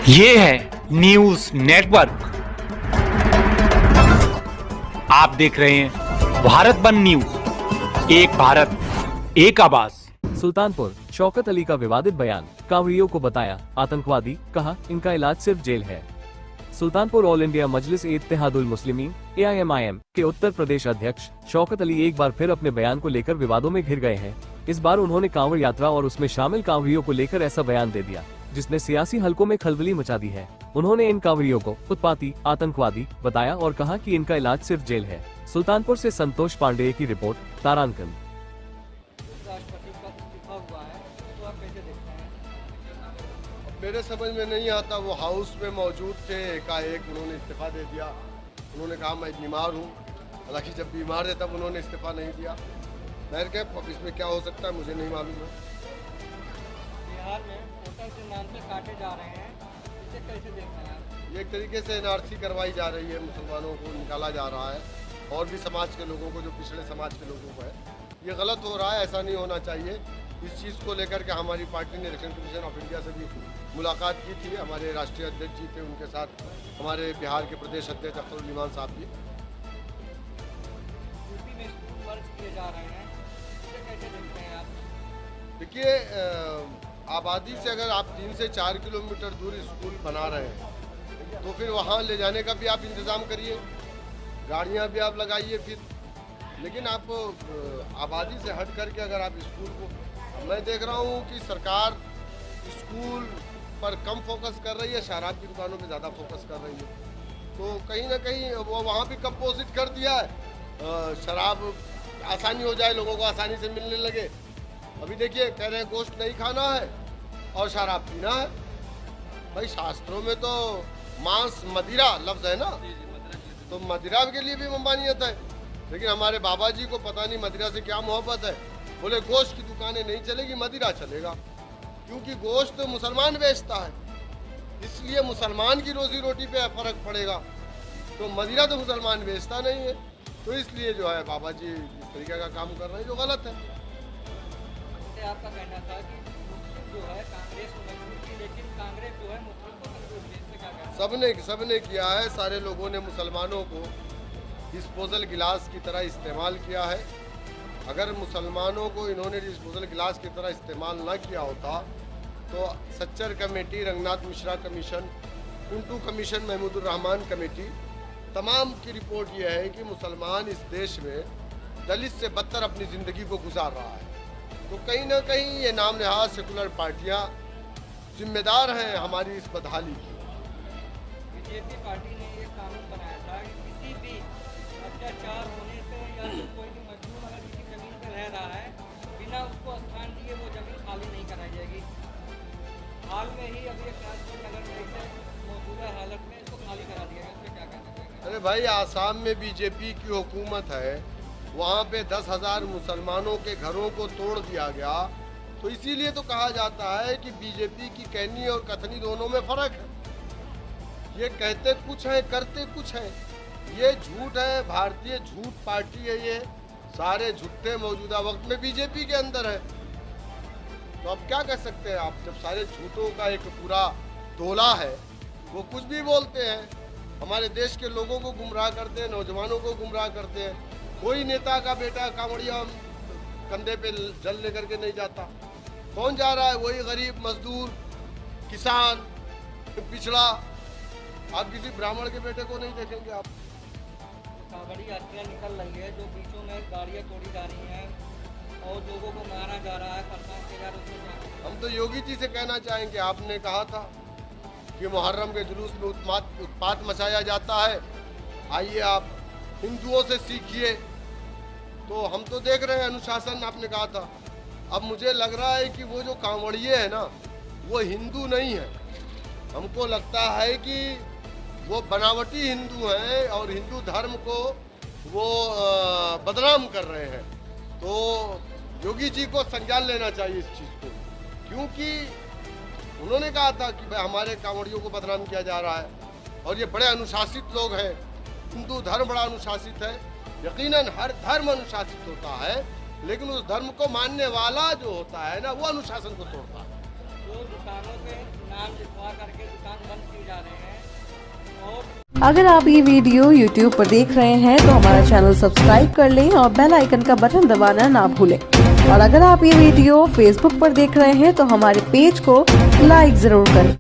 ये है news network. आप देख रहे हैं भारत बंद न्यूज, एक भारत एक आवाज। सुल्तानपुर शौकत अली का विवादित बयान, कांवड़ियों को बताया आतंकवादी, कहा इनका इलाज सिर्फ जेल है। सुल्तानपुर ऑल इंडिया मजलिस इत्तेहादुल मुस्लिमीन AIMIM के उत्तर प्रदेश अध्यक्ष शौकत अली एक बार फिर अपने बयान को लेकर विवादों में घिर गए हैं। इस बार उन्होंने कांवड़ यात्रा और उसमें शामिल कांवड़ियों को लेकर ऐसा बयान दे दिया जिसने सियासी हलकों में खलबली मचा दी है। उन्होंने इन कांवड़ियों को उत्पाती, आतंकवादी बताया और कहा कि इनका इलाज सिर्फ जेल है। सुल्तानपुर से संतोष पांडेय की रिपोर्ट, तारांकन। राष्ट्रपति का इस्तीफा हुआ है तो आप कैसे देखते हैं? मेरे समझ में नहीं आता, वो हाउस में मौजूद थे, एकाएक उन्होंने इस्तीफा दे दिया। उन्होंने कहा मैं बीमार हूँ, हालांकि जब बीमार थे तब उन्होंने इस्तीफा नहीं दिया। खैर के अब इसमें क्या हो सकता है मुझे नहीं मालूम है। बिहार में वोटर के नाम से काटे जा रहे हैं, इसे कैसे देखते हैं आप? ये एक तरीके से NRC करवाई जा रही है, मुसलमानों को निकाला जा रहा है और भी समाज के लोगों को, जो पिछड़े समाज के लोगों को है। ये गलत हो रहा है, ऐसा नहीं होना चाहिए। इस चीज़ को लेकर के हमारी पार्टी ने इलेक्शन कमीशन ऑफ इंडिया से भी मुलाकात की थी। हमारे राष्ट्रीय अध्यक्ष जी थे, उनके साथ हमारे बिहार के प्रदेश अध्यक्ष अख्तरुल ईमान साहब भी। यूपी में स्कूल मर्ज किए जा रहे हैं, इसे कैसे देखते हैं आप? देखिए, आबादी से अगर आप 3 से 4 किलोमीटर दूर स्कूल बना रहे हैं तो फिर वहाँ ले जाने का भी आप इंतज़ाम करिए, गाड़ियाँ भी आप लगाइए फिर। लेकिन आप आबादी से हट करके अगर आप स्कूल को, मैं देख रहा हूँ कि सरकार स्कूल पर कम फोकस कर रही है, शराब की दुकानों पे ज़्यादा फोकस कर रही है। तो कहीं ना कहीं वो वहाँ भी कंपोजिट कर दिया है, शराब आसानी हो जाए, लोगों को आसानी से मिलने लगे। अभी देखिए कह रहे हैं गोश्त नहीं खाना है और शराब पीना है। भाई शास्त्रों में तो मांस मदिरा लफ्ज़ है ना, तो मदिरा के लिए भी ममानियत है। लेकिन हमारे बाबा जी को पता नहीं मदिरा से क्या मोहब्बत है, बोले गोश्त की दुकानें नहीं चलेगी, मदिरा चलेगा, क्योंकि गोश्त मुसलमान बेचता है, इसलिए मुसलमान की रोजी रोटी पे फर्क पड़ेगा। तो मदिरा तो मुसलमान बेचता नहीं है, तो इसलिए जो है बाबा जी इस तरीके का काम कर रहे हैं जो गलत है। जैसे आपका कहना था कि मुस्लिम जो है कांग्रेस को मजबूर की, लेकिन कांग्रेस जो है मुस्लिम को मजबूर की, इसमें क्या कहना है? सबने किया है। सारे लोगों ने मुसलमानों को डिस्पोजल गिलास की तरह इस्तेमाल किया है। अगर मुसलमानों को इन्होंने डिस्पोजल गिलास की तरह इस्तेमाल ना किया होता तो Sachar committee, Ranganath Mishra commission, कुंटू commission, Mahmoodur Rahman committee, तमाम की रिपोर्ट यह है कि मुसलमान इस देश में दलित से बदतर अपनी ज़िंदगी को गुजार रहा है। तो कहीं ना कहीं ये नाम नहाज सेकुलर पार्टियाँ जिम्मेदार हैं हमारी इस बदहाली की। बीजेपी पार्टी ने एक कानून बनाया था कि किसी भी अत्याचार होने से या फिर कोई भी मजदूर अगर किसी जमीन पर रह रहा है, बिना उसको स्थान दिए वो जमीन खाली नहीं कराई जाएगी। हाल में ही अभी एक राजपुर नगर में से मौजूदा हालत में इसको खाली करा दिया गया, इसमें क्या कहना चाहिए? अरे भाई, आसाम में बीजेपी की हुकूमत है, वहाँ पे 10,000 मुसलमानों के घरों को तोड़ दिया गया। तो इसीलिए तो कहा जाता है कि बीजेपी की कहनी और कथनी दोनों में फ़र्क है। ये कहते कुछ हैं, करते कुछ हैं। ये झूठ है, भारतीय झूठ पार्टी है। ये सारे झूठे मौजूदा वक्त में बीजेपी के अंदर है। तो अब क्या कह सकते हैं आप, जब सारे झूठों का एक पूरा टोला है, वो कुछ भी बोलते हैं, हमारे देश के लोगों को गुमराह करते हैं, नौजवानों को गुमराह करते हैं। कोई नेता का बेटा कांवड़िया कंधे पे जल लेकर के नहीं जाता। कौन जा रहा है? वही गरीब, मजदूर, किसान, पिछड़ा। आप किसी ब्राह्मण के बेटे को नहीं देखेंगे आप। कांवड़ी यात्रा निकल रही है, जो बीचों में गाड़ियाँ तोड़ी जा रही हैं और लोगों को मारा जा रहा है, परेशान किया जा रहा है। हम तो योगी जी से कहना चाहेंगे, आपने कहा था कि मुहर्रम के जुलूस में उत्पात मचाया जाता है, आइए आप हिंदुओं से सीखिए। तो हम तो देख रहे हैं अनुशासन, आपने कहा था। अब मुझे लग रहा है कि वो जो कांवड़िए हैं ना, वो हिंदू नहीं है। हमको लगता है कि वो बनावटी हिंदू हैं और हिंदू धर्म को वो बदनाम कर रहे हैं। तो योगी जी को संज्ञान लेना चाहिए इस चीज़ को, क्योंकि उन्होंने कहा था कि भाई हमारे कांवड़ियों को बदनाम किया जा रहा है और ये बड़े अनुशासित लोग हैं। हिंदू धर्म बड़ा अनुशासित है। यकीनन हर धर्म अनुशासित होता है, लेकिन उस धर्म को मानने वाला जो होता है ना, वो अनुशासन को तोड़ता है। जो दुकानों पे नाम लिखवा करके दुकान बंद की जा रहे हैं और अगर आप ये वीडियो YouTube पर देख रहे हैं तो हमारा चैनल सब्सक्राइब कर लें और बेल आइकन का बटन दबाना ना भूलें। और अगर आप ये वीडियो Facebook पर देख रहे हैं तो हमारे पेज को लाइक जरूर करें।